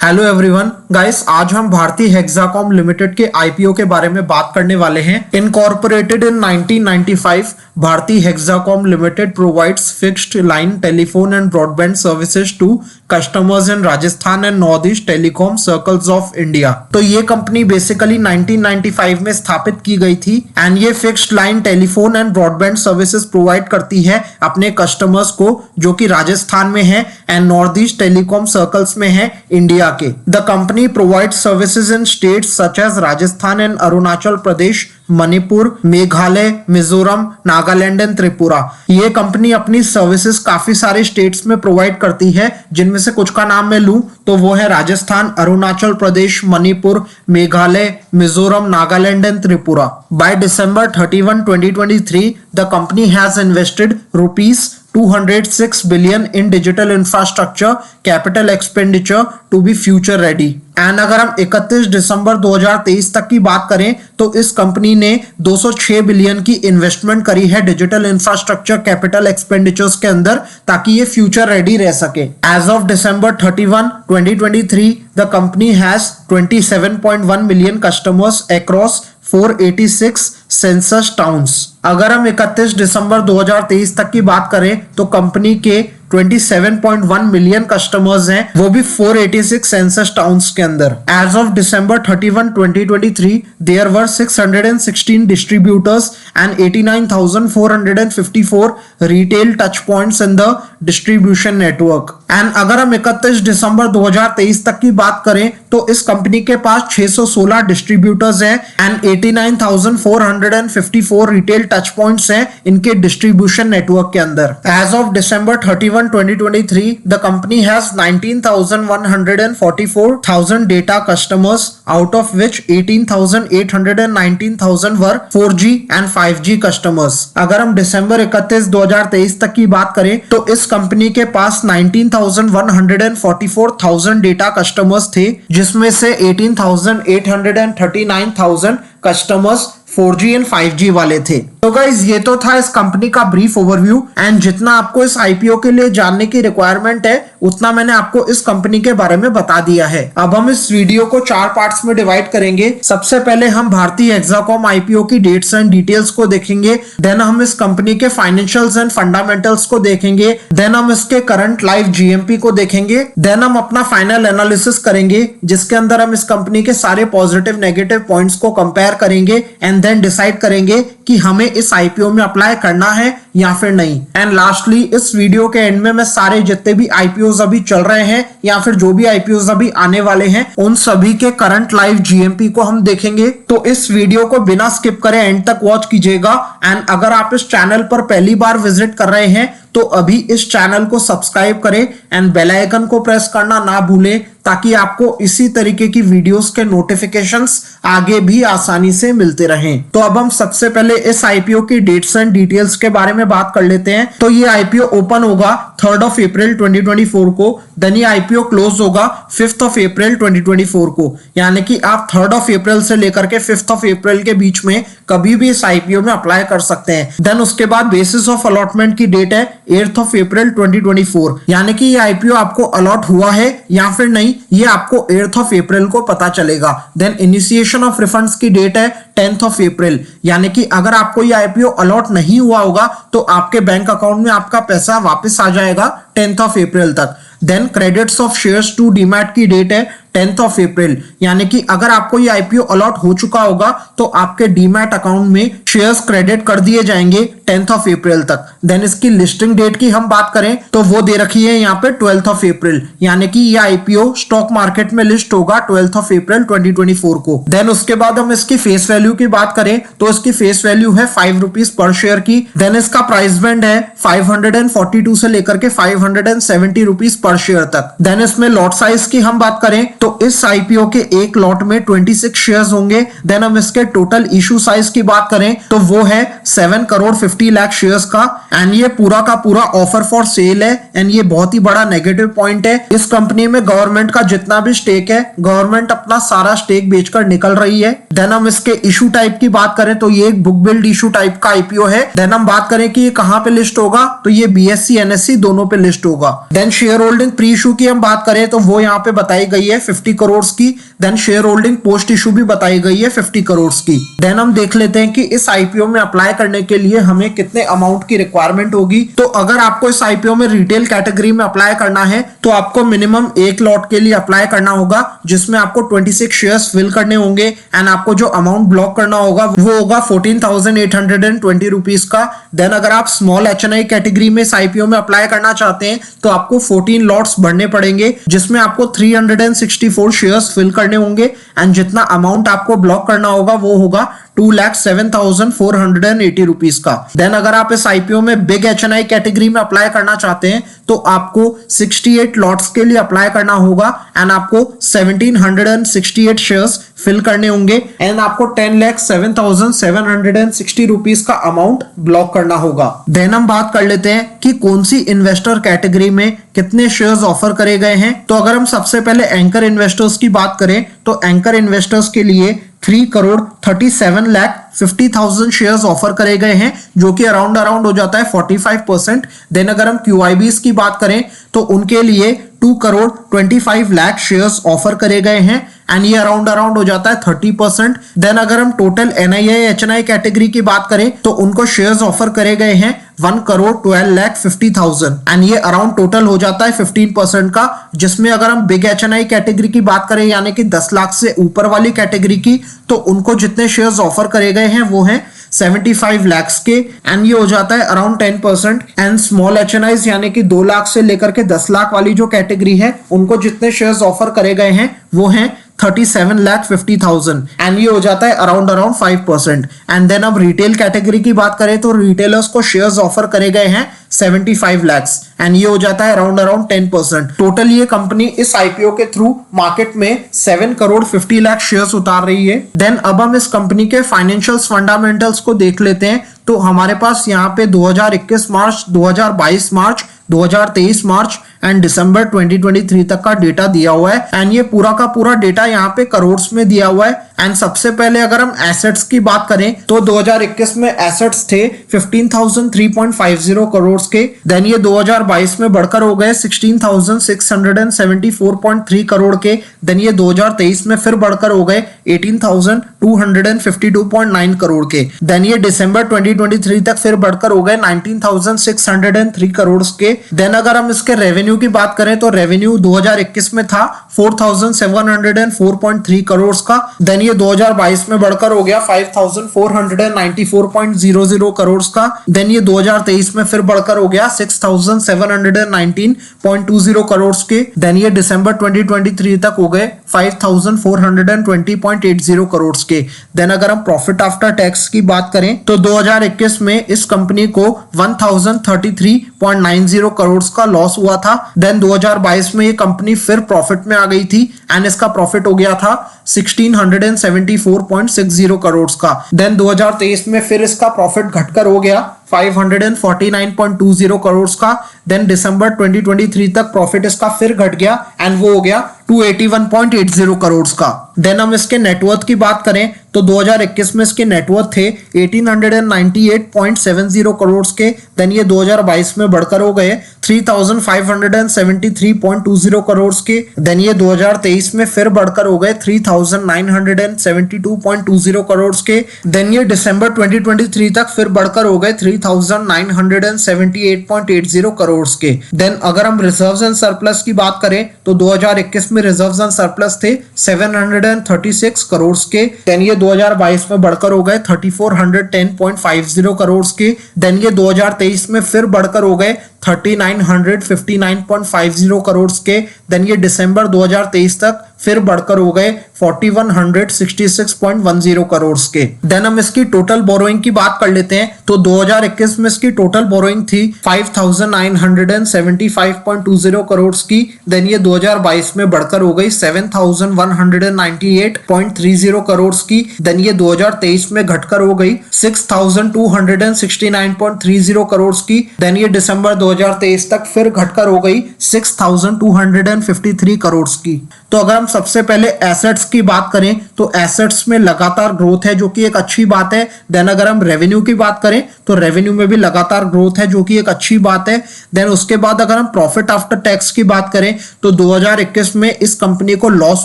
Hello everyone guys, आज हम भारतीय हेक्साकॉम लिमिटेड के आईपीओ के बारे में बात करने वाले हैं। Incorporated in 1995, Bharti Hexacom Limited provides fixed line telephone and broadband services to customers in Rajasthan and North East telecom circles of India. तो ये कंपनी बेसिकली 1995 में स्थापित की गई थी एंड ये fixed line telephone and broadband services provide करती है अपने कस्टमर्स को, जो कि राजस्थान में है and North East telecom circles में है इंडिया के। The company provides services in states such as Rajasthan and Arunachal Pradesh, Manipur, Meghalaya, Mizoram, Nagaland and Tripura. ये कंपनी अपनी सर्विसेज काफी सारे स्टेट्स में प्रोवाइड करती है, जिनमें से कुछ का नाम मैं लूं तो वो है Rajasthan, Arunachal Pradesh, Manipur, Meghalaya, Mizoram, Nagaland and Tripura. By December 31, 2023, the company has invested rupees 206 billion in digital infrastructure capital expenditure to be future ready। And अगर हम 31 दिसंबर 2023 तक की बात करें तो इस कंपनी ने 206 बिलियन की इन्वेस्टमेंट करी है डिजिटल इंफ्रास्ट्रक्चर कैपिटल एक्सपेंडिचर्स के अंदर, ताकि ये फ्यूचर रेडी रह सके। As of December 31, 2023, the company has 27.1 million customers across 486 census towns. अगर हम 31 दिसंबर 2023 तक की बात करें तो कंपनी के 27.1 मिलियन कस्टमर्स हैं, वो भी 486 सेंसस टाउन्स के अंदर। As of December 31, 2023, there were 616 distributors and 89,454 retail touch points in the distribution network. And अगर हम 31 दिसंबर 2023 तक की बात करें तो इस कंपनी के पास 616 डिस्ट्रीब्यूटर्स हैं एंड 89,454 रिटेल टच पॉइंट्स हैं इनके डिस्ट्रीब्यूशन नेटवर्क के अंदर। As of December 31, 2023, the company has 19,144,000 data customers, out of which 18,819,000 were 4G and 5G customers। अगर हम दिसंबर 31, 2023 तक की बात करें तो इस कंपनी के पास 19,144,000 डेटा कस्टमर्स थे, जिसमें से 18,839,000 कस्टमर्स 4G एंड 5G वाले थे। तो गाइज ये तो था इस कंपनी का ब्रीफ ओवरव्यू, एंड जितना आपको इस आईपीओ के लिए जानने की रिक्वायरमेंट है उतना मैंने आपको इस कंपनी के बारे में बता दिया है। अब हम इस वीडियो को 4 पार्ट्स में डिवाइड करेंगे। सबसे पहले हम भारतीय हेक्साकॉम आईपीओ की डेट्स एंड डिटेल्स को देखेंगे, देन हम इस कंपनी के फाइनेंशियल्स एंड फंडामेंटल्स को देखेंगे, देन हम इसके करंट लाइव जीएमपी को देखेंगे, देन हम अपना फाइनल एनालिसिस करेंगे जिसके अंदर हम इस कंपनी के सारे पॉजिटिव नेगेटिव पॉइंट्स को कंपेयर करेंगे एंड देन डिसाइड करेंगे कि हमें इस आईपीओ में अप्लाई करना है या फिर नहीं। एंड लास्टली इस वीडियो के एंड में मैं सारे जितने भी आईपीओज अभी चल रहे हैं या फिर जो भी आईपीओज अभी आने वाले हैं उन सभी के करंट लाइव जीएमपी को हम देखेंगे। तो इस वीडियो को बिना स्किप करे एंड तक वॉच कीजिएगा। एंड अगर आप इस चैनल पर पहली बार विजिट कर रहे हैं तो अभी इस चैनल को सब्सक्राइब करें एंड बेल आइकन को प्रेस करना ना भूलें, ताकि आपको इसी तरीके की वीडियोस के नोटिफिकेशंस आगे भी आसानी से मिलते रहें। तो अब हम सबसे पहले इस आईपीओ की डेट्स एंड डिटेल्स के बारे में बात कर लेते हैं। तो ये आईपीओ ओपन होगा 3rd of April 2024 को, देन ये आईपीओ क्लोज होगा 5th of April 2024 को। यानी कि आप 3rd of April से लेकर के 5th of April के बीच में कभी भी इस आईपीओ में अप्लाई कर सकते हैं। देन उसके बाद बेसिस ऑफ अलॉटमेंट की डेट है 8th of April 2024, यानी कि ये आईपीओ आपको अलॉट हुआ है या फिर नहीं ये आपको 8th of April को पता चलेगा। देन इनिशिएशन ऑफ रिफंड्स की डेट है 10th of April, यानी कि अगर आपको ये आईपीओ अलॉट नहीं हुआ होगा तो आपके बैंक अकाउंट में आपका पैसा वापस आ जाएगा 10th of April तक। Then credits of shares to demat की डेट है 10th of April, यानी कि अगर आपको ये आईपीओ अलॉट हो चुका होगा तो आपके डीमैट अकाउंट में शेयर्स क्रेडिट कर दिए जाएंगे 10th of April तक। देन इसकी लिस्टिंग डेट की हम बात करें तो वो दे रखी है यहाँ पे 12th of April, यानी कि ये आईपीओ स्टॉक मार्केट में लिस्ट होगा 12th of April 2024 को। देन उसके बाद हम इसकी फेस वैल्यू की बात करें तो इसकी फेस वैल्यू है 5 रुपीज पर शेयर की। देन इसका प्राइस बैंड है 542 से लेकर के 570 रुपीज पर शेयर तक। देन इसमें लॉट साइज की हम बात करें तो इस आईपीओ के एक लॉट में 26 शेयर्स होंगे। देन हम इसके टोटल इशू साइज की बात करें तो वो है 7 करोड़ 50 लाख शेयर्स का। एंड ये पूरा का पूरा ऑफर फॉर सेल है एंड ये बहुत ही बड़ा नेगेटिव पॉइंट है। इस कंपनी में गवर्नमेंट का जितना भी स्टेक है, गवर्नमेंट अपना सारा स्टेक बेचकर निकल रही है। देन हम इसके इशू टाइप की बात करें तो ये एक बुक बिल्ड इशू टाइप का आईपीओ है। देन हम बात करें कि ये कहां पे लिस्ट होगा तो ये बीएससी एनएससी दोनों पे लिस्ट होगा। Then share holding pre issue की हम बात करें तो वो यहाँ पे बताई गई है 50 करोड़ की। Then share holding post issue भी बताई गई है 50 करोड़ की। देन हम देख लेते हैं कि इस आईपीओ में अप्लाई करने के लिए हमें कितने अमाउंट की रिक्वायरमेंट होगी। तो अगर आपको इस आईपीओ में रिटेल कैटेगरी में अप्लाई करना है तो आपको मिनिमम एक लॉट के लिए अप्लाई करना होगा, जिसमें आपको 26 शेयर्स फिल करने होंगे एंड आपको जो अमाउंट ब्लॉक करना होगा वो होगा 14,820 रुपीज का। देन अगर आप स्मॉल एचएनआई कैटेगरी में इस आईपीओ में अप्लाई करना चाहते हैं तो आपको 14 लॉट्स भरने पड़ेंगे, जिसमें आपको 364 शेयर्स फिल करने होंगे एंड जितना अमाउंट आपको ब्लॉक करना होगा वो होगा 2,07,480 रुपीज का। देन अगर आप इस आईपीओ में बिग एचएनआई कैटेगरी में अप्लाई करना चाहते हैं तो आपको 68 लॉट्स के लिए अप्लाई करना होगा एंड आपको 1768 शेयर्स फिल करने होंगे एंड आपको 10,07,760 रुपीज का अमाउंट ब्लॉक करना होगा। देन हम बात कर लेते हैं कि कौन सी इन्वेस्टर कैटेगरी में कितने शेयर्स ऑफर करे गए हैं। तो अगर हम सबसे पहले एंकर इन्वेस्टर्स की बात करें तो एंकर इन्वेस्टर्स के लिए 3,37,50,000 शेयर्स ऑफर करे गए हैं, जो कि अराउंड हो जाता है 45%। देन अगर हम QIBs की बात करें तो उनके लिए 2,25,00,000 शेयर्स ऑफर करे गए हैं एंड ये अराउंड हो जाता है 30%। देन अगर हम टोटल NII HNI कैटेगरी की बात करें तो उनको शेयर्स ऑफर करे गए हैं 1,12,50,000 एंड ये अराउंड टोटल हो जाता है 15% का, जिसमें अगर हम बिग HNI कैटेगरी की बात करें यानी कि 10 लाख से ऊपर वाली कैटेगरी की तो उनको जितने शेयर्स ऑफर करे गए हैं वो हैं 75 लाख के एंड ये हो जाता है अराउंड 10%। एंड स्मॉल एचएनआईज यानी कि 2 लाख से लेकर के 10 लाख वाली जो कैटेगरी है उनको जितने शेयर्स ऑफर करे गए हैं वो हैं 37,50,000 एंड ये हो जाता है अराउंड 5%। एंड देन अब रिटेल कैटेगरी की बात करें तो रिटेलर्स को शेयर्स ऑफर करे गए हैं 75 लाख एंड ये हो जाता है अराउंड 10%। टोटल ये कंपनी इस आईपीओ के थ्रू मार्केट में 7,50,00,000 शेयर्स उतार रही है। देन अब हम इस कंपनी के फाइनेंशियल्स फंडामेंटल्स को देख लेते हैं। तो हमारे पास यहाँ पे 2021 मार्च, 2022 मार्च, 2023 मार्च एंड दिसंबर 2023 तक का डेटा दिया हुआ है एंड ये पूरा का पूरा डेटा यहाँ पे करोड़्स में दिया हुआ है। एंड सबसे पहले अगर हम एसेट्स की बात करें तो 2021 में एसेट्स थे 15,003.50 करोड़ के। देन ये 2022 में बढ़कर हो गए 16,674.3 करोड़ के। देन ये 2023 में फिर बढ़कर हो गए 18,252.9 करोड़ के। देन ये दिसंबर 2023 तक फिर बढ़कर हो गए 19,603 करोड़ के। देन अगर हम इसके रेवेन्यू की बात करें तो रेवेन्यू 2021 में था 4,704.3 करोड़ का। देन ये 2022 में बढ़कर हो गया 5,494.00 करोड़ का। देन ये 2023 में फिर बढ़कर हो गया 6,719.20 करोड़ के। देन ये दिसंबर 2023 तक हो गए 5,420.80 करोड़ के। देन अगर हम प्रॉफिट आफ्टर टैक्स की बात करें तो 2021 में इस कंपनी को 1,033.90 करोड़ का लॉस हुआ था। देन 2022 में ये कंपनी फिर प्रॉफिट में आ गई थी एंड इसका प्रॉफिट हो गया था 1,674.60 करोड़ का। देन 2023 में फिर इसका प्रॉफिट घटकर हो गया 549.20 करोड़ का। देन दिसंबर 2023 तक प्रॉफिट इसका फिर घट गया एंड वो हो गया 281.80 करोड़ का। देन हम इसके नेटवर्थ की बात करें तो 2021 में इसके नेटवर्थ थे 1,898.70 करोड़ के। देन ये 2022 में बढ़कर हो गए 3,573.20 करोड़ के। देन ये 2023 में फिर बढ़कर हो गए 3,972.20 करोड़ के। देन ये दिसंबर 2023 तक फिर बढ़कर हो गए 3,978.80 करोड़ के। देन अगर हम रिजर्व्स एंड सरप्लस की बात करें तो 2021 में रिजर्व्स एंड सरप्लस थे 736 करोड़ के। देन ये 2022 में बढ़कर हो गए 3,410.50 करोड़ के। देन ये 2023 में फिर बढ़कर हो गए 3,959.50 करोड़ के। देन ये दिसंबर 2023 तक फिर बढ़कर हो गए 4,166.10 करोड़ के। देन हम इसकी टोटल बोरोइंग की बात कर लेते हैं तो 2021 में इसकी टोटल बोरोइंग थी 5,975.20 करोड़ की। देन ये 2022 में बढ़कर हो गई 7,198.30 करोड़ की। देन ये 2023 में घटकर हो गई 6,269.30 करोड़ की। देन ये दिसंबर 2023 तक फिर घटकर हो गई 6,253 करोड़ की। तो अगर हम सबसे पहले एसेट्स की बात करें तो एसेट्स में लगातार ग्रोथ है जो कि एक अच्छी बात है। देन अगर हम रेवेन्यू की बात करें तो रेवेन्यू में भी लगातार ग्रोथ है जो कि एक अच्छी बात है। देन उसके बाद अगर हम प्रॉफिट आफ्टर टैक्स की बात करें तो 2021 में इस कंपनी को लॉस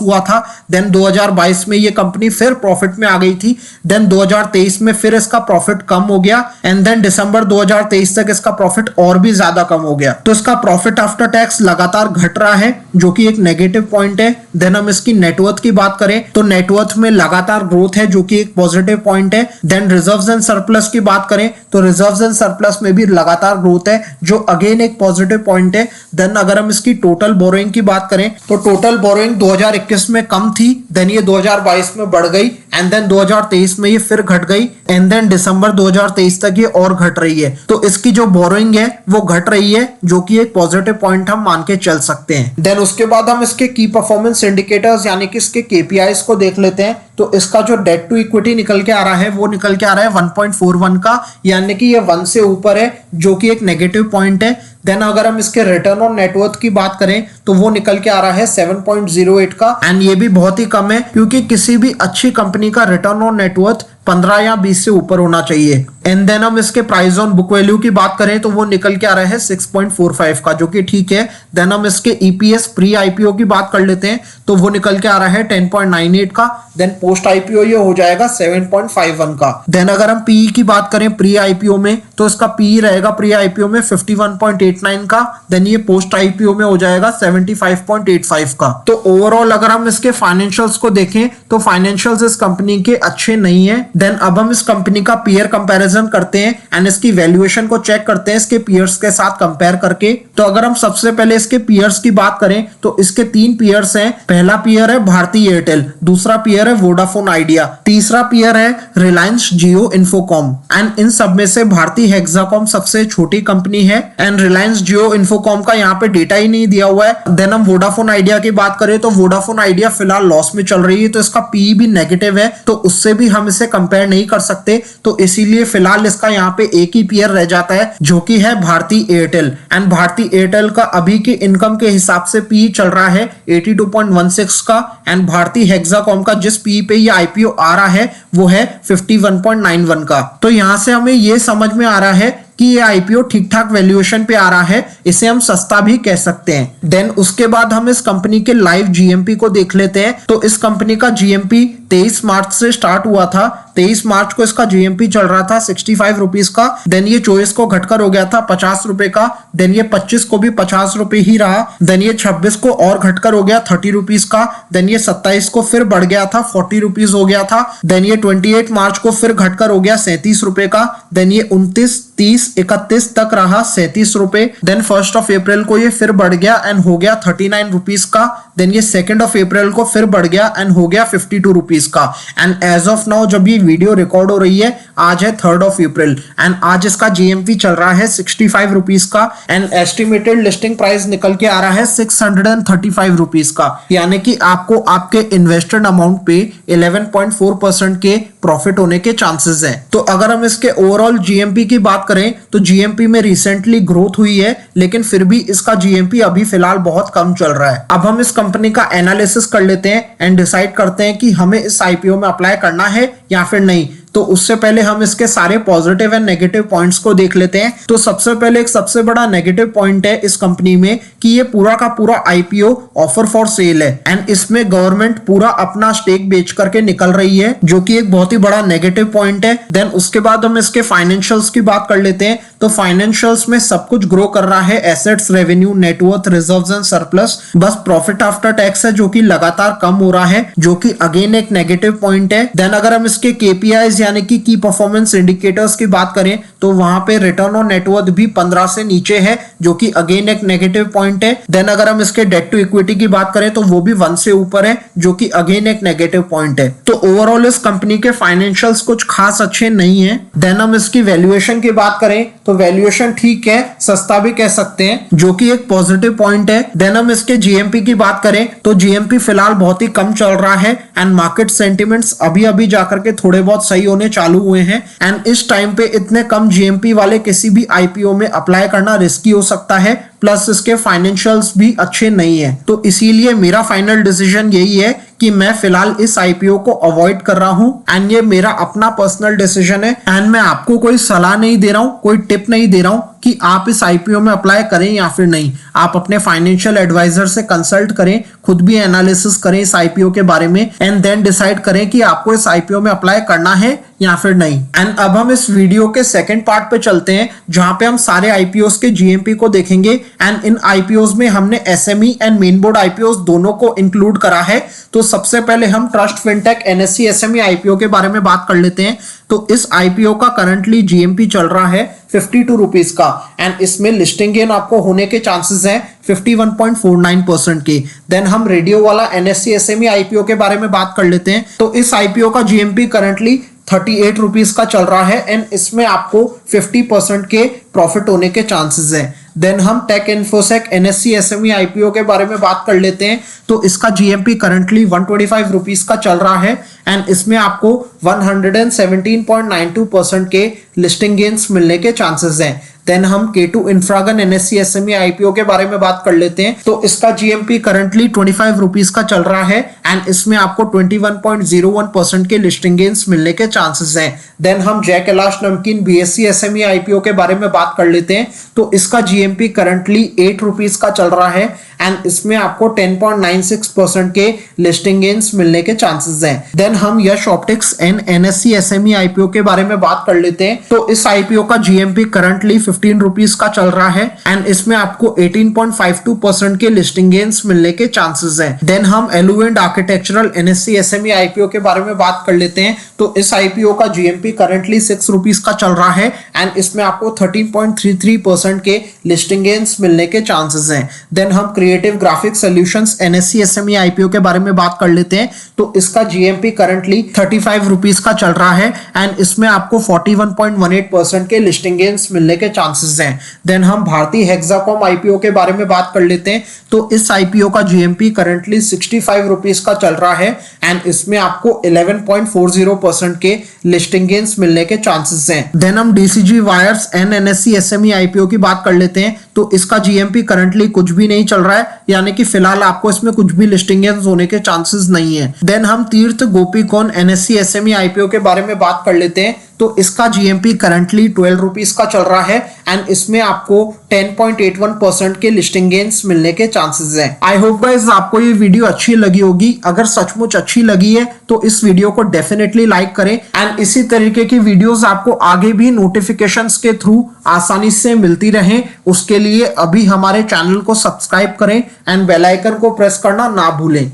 हुआ था। देन 2022 में ये कंपनी फिर प्रॉफिट में आ गई थी। देन 2023 में फिर इसका प्रॉफिट कम हो गया एंड देन दिसंबर 2023 तक इसका प्रॉफिट और भी ज्यादा कम हो गया। तो इसका प्रॉफिट आफ्टर टैक्स लगातार घट रहा है जो कि एक नेगेटिव पॉइंट है। देन हम इसकी नेटवर्थ की बात करें तो नेटवर्थ में लगातार ग्रोथ है जो कि एक पॉजिटिव पॉइंट है। देन रिजर्व्स एंड सरप्लस की बात करें तो रिजर्व्स एंड सरप्लस में भी लगातार ग्रोथ है जो अगेन एक पॉजिटिव पॉइंट है। देन अगर हम इसकी टोटल बोरोइंग की बात करें तो टोटल बोरोइंग 2021 में कम थी, देन ये 2022 में बढ़ गई एंड देन 2023 में ये फिर घट गई एंड देन दिसंबर 2023 तक ये और घट रही है। तो इसकी जो बोरोइंग है वो घट रही है जो कि एक पॉजिटिव पॉइंट हम मान के चल सकते हैं। देन उसके बाद हम इसके की परफॉर्मेंस इंडिकेटर्स यानी कि इसके केपीआईज को देख लेते हैं। तो इसका जो डेट टू इक्विटी निकल के आ रहा है वो निकल के आ रहा है 1.41 का, यानी कि ये 1 से ऊपर है जो कि एक नेगेटिव पॉइंट है। देन अगर हम इसके रिटर्न ऑन नेटवर्थ की बात करें तो वो निकल के आ रहा है 7.08 का एंड ये भी बहुत ही कम है क्योंकि किसी भी अच्छी कंपनी का रिटर्न ऑन नेटवर्थ 15 या 20 से ऊपर होना चाहिए। एंड देन हम इसके प्राइस ऑन बुक वैल्यू की बात करें तो वो निकल के आ रहा है 6.45 का जो कि ठीक है। देन हम इसके ईपीएस प्री आईपीओ की बात कर लेते हैं तो वो निकल के आ रहा है 10.98 का। देन पोस्ट आईपीओ ये हो जाएगा 7.51 का। देन अगर हम पीई की बात करें प्री आईपीओ में तो इसका पीई रहेगा प्री आईपीओ में 51.89 का। देन ये पोस्ट आईपीओ में हो जाएगा 75.85 का। तो ओवरऑल अगर हम इसके फाइनेंशियल्स को देखें तो फाइनेंशियल्स इस कंपनी के अच्छे नहीं है। देन अब हम इस कंपनी का पीयर कंपैरिजन करते हैं एंड इसकी वैल्यूएशन को चेक करते हैं इसके पीयर्स के साथ कंपेयर करके। तो अगर हम सबसे पहले इसके पीयर्स की बात करें तो इसके 3 पीयर्स हैं। पहला पीयर है भारती एयरटेल, दूसरा पीयर है वोडाफोन आइडिया, तीसरा पीयर है रिलायंस जियो इन्फोकॉम। एंड इन सब में से भारती हेक्साकॉम सबसे छोटी कंपनी है एंड रिलायंस जियो इन्फोकॉम का यहाँ पे डेटा ही नहीं दिया हुआ है। देन हम वोडाफोन आइडिया की बात करें तो वोडाफोन आइडिया फिलहाल लॉस में चल रही है तो इसका पीई भी नेगेटिव है, तो उससे भी हम इसे कंपेयर नहीं कर सकते। तो इसीलिए फिलहाल इसका यहाँ पे एक ही पीयर रह जाता है जो कि है भारती एयरटेल। एंड भारती एयरटेल का अभी के इनकम के हिसाब से पीई चल रहा है 82.16 का एंड भारती हेक्साकॉम का जिस पीई पे ये आईपीओ आ रहा है वो है 51.91 का। तो यहाँ से हमें ये समझ में आ रहा है कि ये आईपीओ ठीक ठाक वैल्यूएशन पे आ रहा है, इसे हम सस्ता भी कह सकते हैं। देन उसके बाद हम इस कंपनी के लाइव जीएमपी को देख लेते हैं। तो इस कंपनी का जीएमपी 23 मार्च से स्टार्ट हुआ था। 23 मार्च को इसका जीएमपी चल रहा था 65 रुपीज का। देन ये 24 को घटकर हो गया था 50 रुपए का। देन ये 25 को भी 50 रुपए ही रहा। देन ये 26 को और घटकर हो गया 30 रुपीज का। देन ये 27 को फिर बढ़ गया था 40 रुपीज हो गया था। देन ये 28 मार्च को फिर घटकर हो गया 37 रुपए का। देन ये 29, 30, 31 तक रहा 37 रुपए। देन 1 अप्रैल को ये फिर बढ़ गया एंड हो गया 39 रुपीज का। देन ये 2 अप्रैल को फिर बढ़ गया एंड हो गया 52 रुपीज का। एंड एज ऑफ नाउ जब ये वीडियो रिकॉर्ड हो रही है आज है 3 अप्रैल एंड आज इसका जीएमपी चल रहा है 65 रुपीज का एंड एस्टिमेटेड लिस्टिंग प्राइस निकल के आ रहा है 635 रुपीज का, यानी कि आपको आपके इन्वेस्टेड अमाउंट पे 11.4% के प्रॉफिट होने के चांसेस हैं। तो अगर हम इसके ओवरऑल जीएमपी की बात करें तो जीएमपी में रिसेंटली ग्रोथ हुई है लेकिन फिर भी इसका जीएमपी अभी फिलहाल बहुत कम चल रहा है। अब हम इस कंपनी का एनालिसिस कर लेते हैं एंड डिसाइड करते हैं कि हमें इस आईपीओ में अप्लाई करना है या फिर नहीं। तो उससे पहले हम इसके सारे पॉजिटिव एंड नेगेटिव पॉइंट्स को देख लेते हैं। तो सबसे पहले एक सबसे बड़ा नेगेटिव पॉइंट है इस कंपनी में कि ये पूरा का पूरा आईपीओ ऑफर फॉर सेल है एंड इसमें गवर्नमेंट पूरा अपना स्टेक बेच करके निकल रही है जो कि एक बहुत ही बड़ा नेगेटिव पॉइंट है। देन उसके बाद हम इसके फाइनेंशियल्स की बात कर लेते हैं। तो फाइनेंशियल्स में सब कुछ ग्रो कर रहा है, assets, revenue, net worth, reserves and surplus. बस प्रॉफिट आफ्टर टैक्स है जो कि लगातार कम हो रहा है जो कि अगेन एक नेगेटिव पॉइंट है। देन अगर हम इसके केपीआईज यानी कि की परफॉर्मेंस इंडिकेटर्स की बात करें तो वहां पे रिटर्न ऑन नेटवर्थ भी 15 से नीचे है जो कि अगेन एक नेगेटिव पॉइंट है। देन अगर हम इसके डेट टू इक्विटी की बात करें तो वो भी 1 से ऊपर है जो कि अगेन एक नेगेटिव पॉइंट है। तो ओवरऑल इस कंपनी के फाइनेंशियल्स कुछ खास अच्छे नहीं है। देन हम इसकी वैल्यूएशन की बात करें तो वैल्यूएशन ठीक है, सस्ता भी कह सकते हैं जो कि एक पॉजिटिव पॉइंट है। देन हम इसके जीएमपी की बात करें तो जीएमपी फिलहाल बहुत ही कम चल रहा है एंड मार्केट सेंटिमेंट्स अभी अभी जाकर के थोड़े बहुत सही होने चालू हुए हैं एंड इस टाइम पे इतने कम जीएमपी वाले किसी भी आईपीओ में अप्लाई करना रिस्की हो सकता है। प्लस इसके फाइनेंशियल्स भी अच्छे नहीं है। तो इसीलिए मेरा फाइनल डिसीजन यही है कि मैं फिलहाल इस आईपीओ को अवॉइड कर रहा हूं एंड ये मेरा अपना पर्सनल डिसीजन है एंड मैं आपको कोई सलाह नहीं दे रहा हूं, कोई टिप नहीं दे रहा हूं कि आप इस आईपीओ में अप्लाई करें या फिर नहीं। आप अपने फाइनेंशियल एडवाइजर से कंसल्ट करें, खुद भी एनालिसिस करें इस आईपीओ के बारे में एंड देन डिसाइड करें कि आपको इस आईपीओ में अप्लाई करना है या फिर नहीं। एंड अब हम इस वीडियो के सेकंड पार्ट पे चलते हैं जहां पे हम सारे आईपीओस के जीएमपी को देखेंगे एंड इन आईपीओस में हमने SME and main board IPOs दोनों को इंक्लूड करा है। तो सबसे पहले हम trust fintech NSC SME IPO के बारे में बात कर लेते हैं। तो इस आईपीओ का करंटली जीएमपी चल रहा है 52 रुपीज का एंड इसमें लिस्टिंग गेन आपको होने के चांसेस हैं 51.49% के। देन हम रेडियो वाला एनएससी एसएमई आईपीओ के बारे में बात कर लेते हैं। तो इस आईपीओ का जीएमपी करंटली 38 रुपीज का चल रहा है एंड इसमें आपको 50% के प्रॉफिट होने के चांसेस हैं। देन हम Tech Infosec NSC SME IPO के बारे में बात कर लेते हैं। तो इसका जीएमपी करंटली 125 रुपीज का चल रहा है एंड इसमें आपको 117.92% के लिस्टिंग गेन्स मिलने के चांसेस हैं। देन हम K2 इंफ्रागन एनएससी एसएमई आईपीओ के बारे में बात कर लेते हैं। तो इसका जीएमपी करंटली 25 रुपीज का चल रहा है एंड इसमें आपको 21.01% के लिस्टिंग गेन्स मिलने के चांसेस हैं। देन हम जय कैलाश नमकीन बीएससी एसएमई आईपीओ के बारे में बात कर लेते हैं। तो इसका जीएमपी करंटली 8 रुपीज का चल रहा है एंड इसमें आपको 10.96% के लिस्टिंग गेन्स मिलने के चांसेस हैं। देन हम Yash optics and NSC SME IPO के बारे में बात कर लेते हैं। तो इस आईपीओ का जीएमपी करंटली 15 रुपीज का चल रहा है एंड इसमें आपको 18.52% के लिस्टिंग गेन्स मिलने के चांसेस हैं। देन हम एलुवेंट आर्किटेक्चरल एनएससी एसएमई आईपीओ के बारे में बात कर लेते हैं। तो इस आईपीओ का जीएमपी करंटली 6 रुपीज का चल रहा है एंड इसमें आपको 13.33% के लिस्टिंग गेन्स मिलने के चांसेस हैं। देन हम creative graphics solutions NSC SME IPO के बारे में बात कर लेते हैं। तो इसका जीएमपी करंटली 35 रुपीज का चल रहा है एंड इसमें आपको 41.18% के लिस्टिंग गेन्स मिलने के चांसेस हैं। देन हम भारतीय हेक्साकॉम आईपीओ के बारे में बात कर लेते हैं। तो इस आईपीओ का जीएमपी करंटली 65 रुपीज का चल रहा है एंड इसमें आपको 11.40% के लिस्टिंग गेन्स मिलने के चांसेस हैं। देन हम DCG wires and NSC SME IPO की बात कर लेते हैं। तो इसका जीएमपी करंटली कुछ भी नहीं चल रहा है, यानी कि फिलहाल आपको इसमें कुछ भी लिस्टिंग गेन्स होने के चांसेस नहीं है। देन हम तीर्थ गोपीकोन एनएससी एसएमई आईपीओ के बारे में बात कर लेते हैं। तो इसका जीएमपी करंटली 12 रुपीज का चल रहा है एंड इसमें आपको 10.81% के लिस्टिंग गेन्स मिलने के चांसेस हैं। आई होप गाइस आपको ये वीडियो अच्छी लगी होगी। अगर सचमुच अच्छी लगी है तो इस वीडियो को डेफिनेटली लाइक करें एंड इसी तरीके की वीडियोस आपको आगे भी नोटिफिकेशंस के थ्रू आसानी से मिलती रहें, उसके लिए अभी हमारे चैनल को सब्सक्राइब करें एंड बेल आइकन को प्रेस करना ना भूलें।